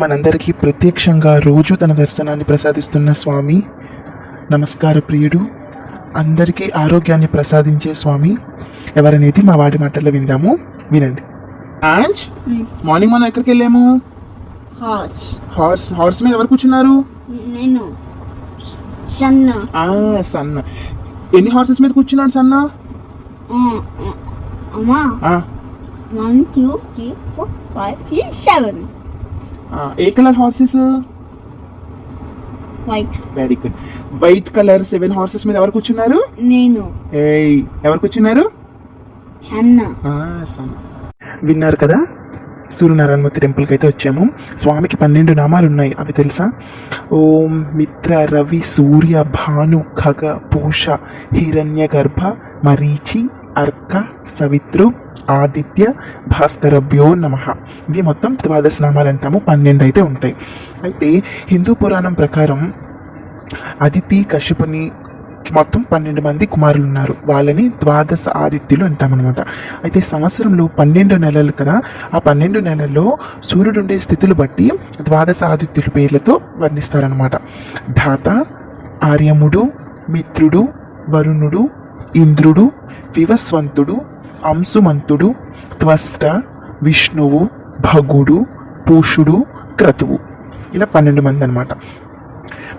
మనందరికీ ప్రత్యక్షంగా రోజు తన దర్శనాన్ని ప్రసాదిస్తున్న స్వామి, నమస్కార ప్రియుడు, అందరికీ ఆరోగ్యాన్ని ప్రసాదించే స్వామి ఎవరనేది మా వాడి మాటల్లో విందాము. వినండి. మార్నింగ్ మనం ఎక్కడికి వెళ్ళాము? హార్స్ మీద ఎవరు కూర్చున్నారు? సన్న. ఎన్ని హార్సెస్ మీద కూర్చున్నాడు సన్న? 1 2 3 4 5 6 7. ఏ colour horses? White. Very good. White colour 7 horses మీద ఎవరు కూర్చున్నారు? నేను. ఎవరు కూర్చున్నారు? సన్న. విన్నారు కదా, సూర్యనారాయణమూర్తి టెంపుల్కి అయితే వచ్చాము. స్వామికి 12 నామాలు ఉన్నాయి, అవి తెలుసా? ఓం మిత్ర రవి సూర్య భాను ఖగ పూష హిరణ్య గర్భ మరీచి అర్క సవిత్రు ఆదిత్య భాస్కరభ్యో నమః. ఇవి మొత్తం 12 నామాలు అంటాము. 12 అయితే ఉంటాయి. అయితే హిందూ పురాణం ప్రకారం అదితి కశ్యపుని మొత్తం 12 మంది కుమారులు ఉన్నారు. వాళ్ళని 12 ఆదిత్యులు అంటామన్నమాట. అయితే సంవత్సరంలో 12 నెలలు కదా, ఆ 12 నెలల్లో సూర్యుడు ఉండే స్థితులు బట్టి 12 ఆదిత్యుల పేర్లతో వర్ణిస్తారనమాట. ధాత, ఆర్యముడు, మిత్రుడు, వరుణుడు, ఇంద్రుడు, వివస్వంతుడు, అంశుమంతుడు, త్వష్ట, విష్ణువు, భగుడు, పూషుడు, క్రతువు, ఇలా 12 మంది అనమాట.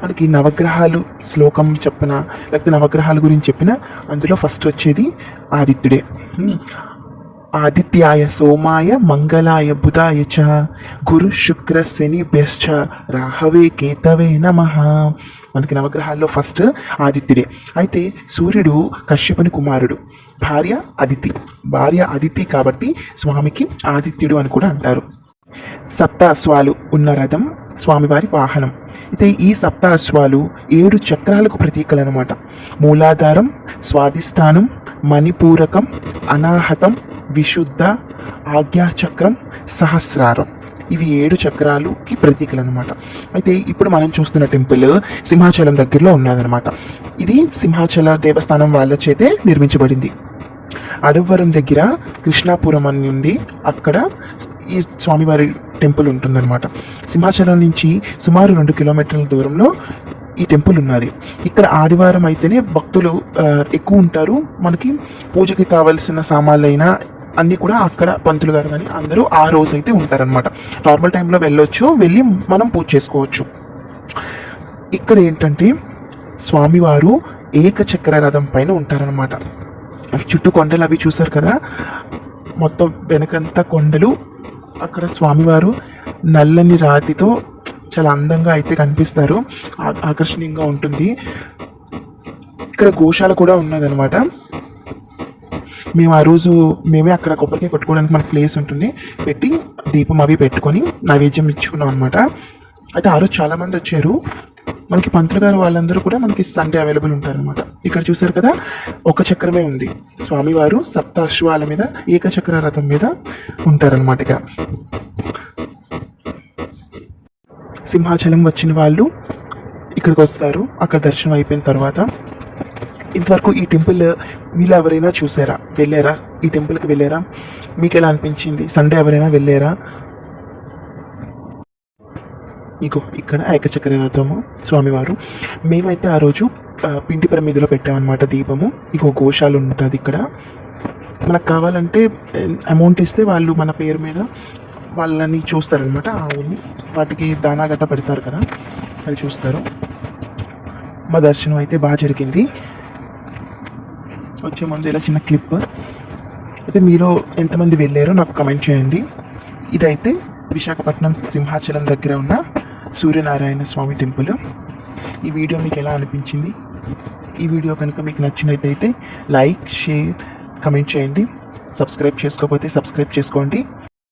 మనకి నవగ్రహాలు శ్లోకం చెప్పిన, లేకపోతే నవగ్రహాల గురించి చెప్పిన, అందులో ఫస్ట్ వచ్చేది ఆదిత్యుడే. ఆదిత్యాయ సోమాయ మంగళాయ బుధాయ చ గురు శుక్ర శని బెశ్చ రాహవే కేతవే నమః. మనకి నవగ్రహాల్లో ఫస్ట్ ఆదిత్యుడే. అయితే సూర్యుడు కశ్యపుని కుమారుడు, భార్య అదితి కాబట్టి స్వామికి ఆదిత్యుడు అని కూడా అంటారు. సప్త అశ్వాలు ఉన్న రథం స్వామివారి వాహనం. అయితే ఈ సప్త అశ్వాలు 7 చక్రాలకు ప్రతీకలు అనమాట. మూలాధారం, స్వాధిష్టానం, మణిపూరకం, అనాహతం, విశుద్ధ, ఆజ్ఞాచక్రం, సహస్రారం. ఇవి 7 చక్రాలుకి ప్రతీకలు అనమాట. అయితే ఇప్పుడు మనం చూస్తున్న టెంపుల్ సింహాచలం దగ్గరలో ఉన్నదనమాట. ఇది సింహాచల దేవస్థానం వాళ్ళ చేతే నిర్మించబడింది. అడవరం దగ్గర కృష్ణాపురం అని ఉంది, అక్కడ ఈ స్వామివారి టెంపుల్ ఉంటుందన్నమాట. సింహాచలం నుంచి సుమారు 2 కిలోమీటర్ల దూరంలో ఈ టెంపుల్ ఉన్నది. ఇక్కడ ఆదివారం అయితేనే భక్తులు ఎక్కువ ఉంటారు. మనకి పూజకి కావలసిన సామాన్లైనా అన్నీ కూడా అక్కడ పంతులు గారు కానీ అందరూ ఆ రోజు అయితే ఉంటారనమాట. నార్మల్ టైంలో వెళ్ళి మనం పూజ చేసుకోవచ్చు. ఇక్కడ ఏంటంటే స్వామివారు ఏకచక్ర రథం పైన ఉంటారనమాట. చుట్టూ కొండలు అవి చూసారు కదా, మొత్తం వెనకంతా కొండలు. అక్కడ స్వామివారు నల్లని రాతితో చాలా అందంగా అయితే కనిపిస్తారు, ఆకర్షణీయంగా ఉంటుంది. ఇక్కడ గోశాల కూడా ఉన్నదనమాట. మేము ఆ రోజు మేమే అక్కడ కొబ్బరికాయ కొట్టుకోవడానికి మనకు ప్లేస్ ఉంటుంది, పెట్టి దీపం అవి పెట్టుకొని నైవేద్యం ఇచ్చుకున్నాం అనమాట. అయితే ఆ రోజు చాలామంది వచ్చారు. మనకి పంతులు గారు వాళ్ళందరూ కూడా మనకి సండే అవైలబుల్ ఉంటారనమాట. ఇక్కడ చూసారు కదా, ఒక చక్రమే ఉంది. స్వామివారు సప్త అశ్వాల మీద ఏకచక్ర రథం మీద ఉంటారనమాట. ఇక్కడ సింహాచలం వచ్చిన వాళ్ళు ఇక్కడికి వస్తారు. అక్కడ దర్శనం అయిపోయిన తర్వాత, ఇంతవరకు ఈ టెంపుల్ మీలో ఎవరైనా చూసారా, వెళ్ళారా? ఈ టెంపుల్కి వెళ్ళారా? మీకు ఎలా అనిపించింది? సండే ఎవరైనా వెళ్ళారా? ఇగో ఇక్కడ ఏకచక్ర రథము స్వామివారు. మేమైతే ఆ రోజు పిండి ప్రమిదిలో పెట్టామన్నమాట దీపము. ఇగో గోశాల ఉంటుంది ఇక్కడ. మనకు కావాలంటే అమౌంట్ ఇస్తే వాళ్ళు మన పేరు మీద వాళ్ళని చూస్తారనమాట. ఆవుని వాటికి దానా గట్ట పెడతారు కదా, అది చూస్తారు. మా దర్శనం అయితే బాగా జరిగింది. వచ్చే ముందు ఇలా చిన్న క్లిప్. అయితే మీరు ఎంతమంది వెళ్ళారో నాకు కమెంట్ చేయండి. ఇదైతే విశాఖపట్నం సింహాచలం దగ్గర ఉన్న సూర్యనారాయణ స్వామి టెంపుల్. ఈ వీడియో మీకు ఎలా అనిపించింది? ఈ వీడియో కనుక మీకు నచ్చినట్టయితే లైక్, షేర్, కమెంట్ చేయండి. సబ్స్క్రైబ్ చేసుకోకపోతే సబ్స్క్రైబ్ చేసుకోండి.